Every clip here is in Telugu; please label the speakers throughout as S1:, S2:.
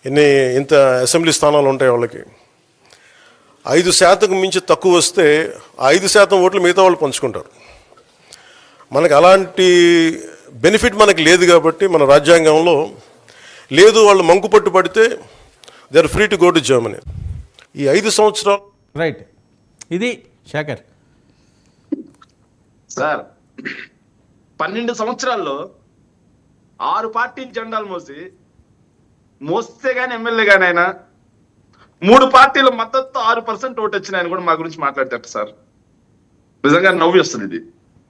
S1: ఇంత అసెంబ్లీ స్థానాలు ఉంటాయి వాళ్ళకి. 5% మించి తక్కువ వస్తే 5% ఓట్లు మిగతా వాళ్ళు పంచుకుంటారు. మనకు అలాంటి బెనిఫిట్ మనకు లేదు కాబట్టి మన రాజ్యాంగంలో లేదు. వాళ్ళు మంకుపట్టు పడితే they are free to go to Germany. ఈ 5 సంవత్సరాలు
S2: రైట్. ఇది శేఖర్
S3: సార్ 12 సంవత్సరాల్లో 6 పార్టీ జెండాలు మోస్తే కానీ ఎమ్మెల్యే కానీ ఆయన 3 పార్టీల మద్దతు 6% ఓటు వచ్చినాయని కూడా మా గురించి మాట్లాడతారు సార్. నిజంగా నవ్వు వస్తుంది. ఇది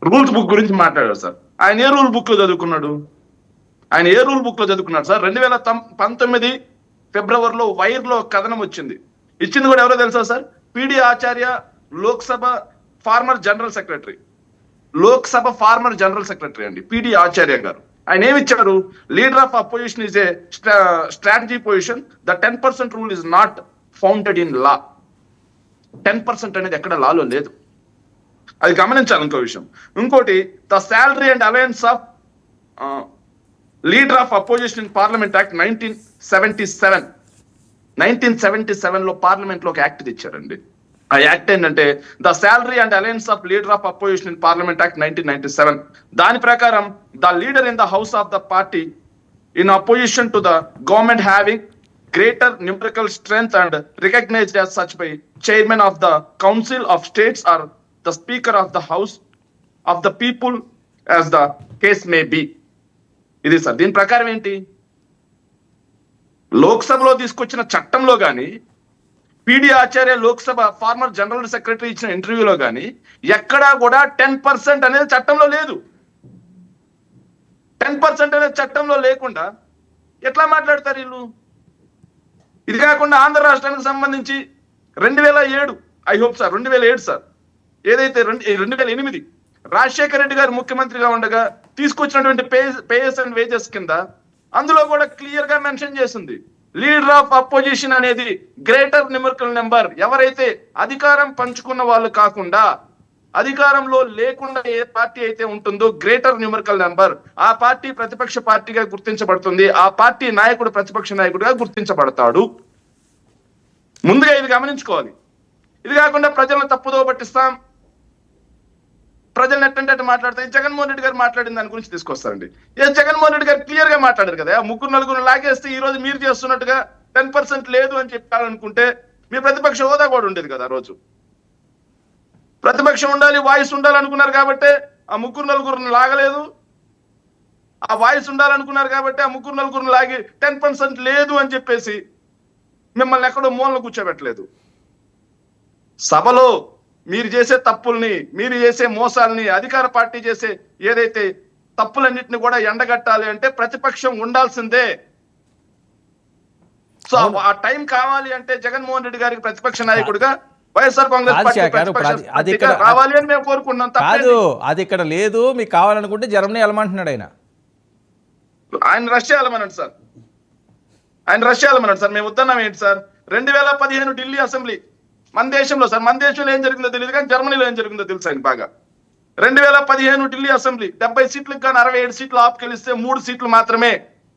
S3: రూల్స్ బుక్ గురించి మాట్లాడారు సార్. ఆయన ఏ రూల్ బుక్ లో చదువుకున్నాడు? ఆయన ఏ రూల్ బుక్ లో చదువుకున్నాడు సార్? 2019 ఫిబ్రవరిలో వైర్లో కథనం వచ్చింది. ఇచ్చింది కూడా ఎవరో తెలుసా sir? PD Achary, Lok Sabha former general secretary. Lok Sabha former general secretary అండి పిడి ఆచార్య గారు. ఆయన ఏమిచ్చారు? Leader of opposition is a strategy position. The 10% rule is not founded in law. 10% అనేది ఎక్కడ లాలో లేదు. అది గమనించాలి. ఇంకో విషయం, ఇంకోటి, the salary and alliance of leader of opposition in parliament act 1977 లో పార్లమెంట్ లో ఒక యాక్ట్ ఇచ్చారండి. ఆ యాక్ట్ ఏంటంటే the salary and alliance of leader of opposition in parliament act 1997. దాని ప్రకారం the leader in the house of the party in opposition to the government having greater numerical strength and recognized as such by chairman of the council of states or the speaker of the house of the people as the case may be. ఇది సార్. దీని ప్రకారం ఏంటి? లోక్సభలో తీసుకొచ్చిన చట్టంలో కానీ, పిడి Achary Lok Sabha former general secretary ఇచ్చిన ఇంటర్వ్యూలో కానీ ఎక్కడా కూడా 10% అనేది చట్టంలో లేదు. 10% అనేది చట్టంలో లేకుండా ఎట్లా మాట్లాడతారు వీళ్ళు? ఇది కాకుండా ఆంధ్ర రాష్ట్రానికి సంబంధించి 2007, ఐ హోప్ సార్ 2007 సార్, ఏదైతే 2008 రాజశేఖర రెడ్డి గారు ముఖ్యమంత్రిగా ఉండగా తీసుకొచ్చినటువంటి పేస్ అండ్ వేజెస్ కింద అందులో కూడా క్లియర్ గా మెన్షన్ చేసింది లీడర్ ఆఫ్ అపోజిషన్ అనేది గ్రేటర్ న్యూమరికల్ నెంబర్. ఎవరైతే అధికారం పంచుకున్న వాళ్ళు కాకుండా అధికారంలో లేకుండా ఏ పార్టీ అయితే ఉంటుందో గ్రేటర్ న్యూమరికల్ నెంబర్, ఆ పార్టీ ప్రతిపక్ష పార్టీగా గుర్తించబడుతుంది. ఆ పార్టీ నాయకుడు ప్రతిపక్ష నాయకుడిగా గుర్తించబడతాడు. ముందుగా ఇది గమనించుకోవాలి. ఇది కాకుండా ప్రజలను తప్పుదో పట్టిస్తాం, ప్రజలను ఎట్టంటే మాట్లాడతాయి. జగన్మోహన్ రెడ్డి గారు మాట్లాడిన దాని గురించి తీసుకొస్తారండి. జగన్మోహన్ రెడ్డి గారు క్లియర్ గా మాట్లాడారు కదా, 3-4 లాగేస్తే ఈ రోజు మీరు చేస్తున్నట్టుగా 10% లేదు అని చెప్పాలనుకుంటే మీ ప్రతిపక్ష హోదా కూడా ఉండేది కదా. ఆ రోజు ప్రతిపక్షం ఉండాలి, వాయిస్ ఉండాలనుకున్నారు కాబట్టి ఆ 3-4 లాగలేదు. ఆ వాయిస్ ఉండాలనుకున్నారు కాబట్టి ఆ 3-4 లాగి 10% లేదు అని చెప్పేసి మిమ్మల్ని ఎక్కడో మూలన కూర్చోబెట్టలేదు. సభలో మీరు చేసే తప్పుల్ని, మీరు చేసే మోసాలని, అధికార పార్టీ చేసే ఏదైతే తప్పులన్నింటినీ కూడా ఎండగట్టాలి అంటే ప్రతిపక్షం ఉండాల్సిందే. సో ఆ టైం కావాలి అంటే జగన్మోహన్ రెడ్డి గారికి ప్రతిపక్ష నాయకుడిగా వైఎస్ఆర్ కాంగ్రెస్ పార్టీ రావాలి అని మేము కోరుకుంటున్నాం.
S2: కాదు, అది ఇక్కడ లేదు. మీకు కావాలనుకుంటే జర్మనీ వెళ్ళమంటున్నాడు ఆయన
S3: రష్యా వెళ్ళమన్నాడు సార్. ఆయన రష్యా వెళ్ళమన్నాడు సార్. మేము వద్దన్నాం ఏంటి సార్? 2015 ఢిల్లీ అసెంబ్లీ మన దేశంలో సార్. మన దేశంలో ఏం జరిగిందో తెలియదు కానీ జర్మనీలో ఏం జరిగిందో తెలుసు ఆయన బాగా. 2015 ఢిల్లీ అసెంబ్లీ 70 సీట్లకు కానీ 67 సీట్లు ఆప్ గెలిస్తే 3 సీట్లు మాత్రమే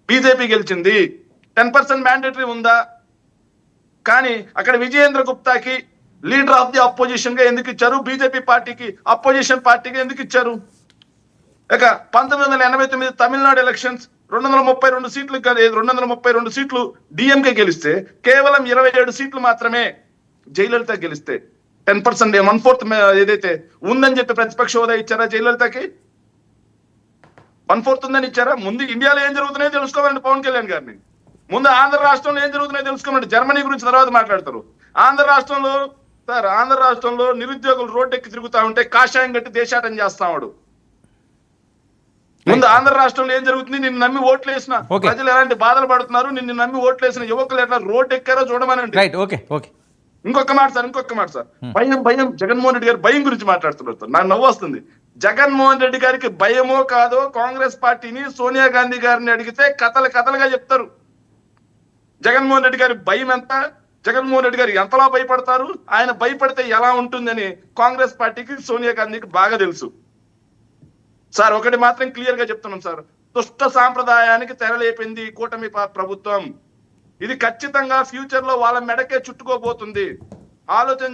S3: బీజేపీ గెలిచింది. 10% మ్యాండేటరీ ఉందా? కానీ అక్కడ విజయేంద్ర గుప్తాకి లీడర్ ఆఫ్ ది అపోజిషన్ గా ఎందుకు ఇచ్చారు? బీజేపీ పార్టీకి అపోజిషన్ పార్టీగా ఎందుకు ఇచ్చారు? ఇక 1989 తమిళనాడు ఎలక్షన్స్ 232 సీట్లు 232 సీట్లు డిఎంకే గెలిస్తే కేవలం 27 సీట్లు మాత్రమే జయలలిత గెలిస్తే 10% 1/4 ఏదైతే ఉందని చెప్పి ప్రతిపక్ష హోదా ఇచ్చారా జయలలితకి? 1/4 ఉందని ఇచ్చారా? ముందు ఇండియాలో ఏం జరుగుతున్నాయో తెలుసుకోవాలండి పవన్ కళ్యాణ్ గారిని. ముందు ఆంధ్ర రాష్ట్రంలో ఏం జరుగుతున్నాయో తెలుసుకోమండి. జర్మనీ గురించి తర్వాత మాట్లాడతారు. ఆంధ్ర రాష్ట్రంలో నిరుద్యోగులు రోడ్డెక్కి తిరుగుతా ఉంటే కాషాయం కట్టి దేశాటం చేస్తాడు. ముందు ఆంధ్ర రాష్ట్రంలో ఏం జరుగుతుంది? నిన్ను నమ్మి ఓట్లు వేసిన ప్రజలు ఎలాంటి బాధలు పడుతున్నారు, నిన్ను నమ్మి ఓట్లు వేసిన యువకులు ఎట్లా రోడ్డు ఎక్కారో చూడమనండి. ఇంకొక మాట సార్, భయం జగన్మోహన్ రెడ్డి గారి భయం గురించి మాట్లాడుతున్నారు. నాకు నవ్వు వస్తుంది. జగన్మోహన్ రెడ్డి గారికి భయమో కాదో కాంగ్రెస్ పార్టీని సోనియా గాంధీ గారిని అడిగితే కథలుగా చెప్తారు. జగన్మోహన్ రెడ్డి గారి భయం ఎంత, జగన్మోహన్ రెడ్డి గారు ఎంతలా భయపడతారు, ఆయన భయపడితే ఎలా ఉంటుందని కాంగ్రెస్ పార్టీకి సోనియా గాంధీకి బాగా తెలుసు. సార్ ఒకటి మాత్రం క్లియర్ గా చెప్తున్నాం సార్, దుష్ట సాంప్రదాయానికి తెరలేపింది కూటమి ప్రభుత్వం. ఇది ఖచ్చితంగా ఫ్యూచర్ లో వాళ్ళ మెడకే చుట్టుకోబోతుంది. ఆలోచన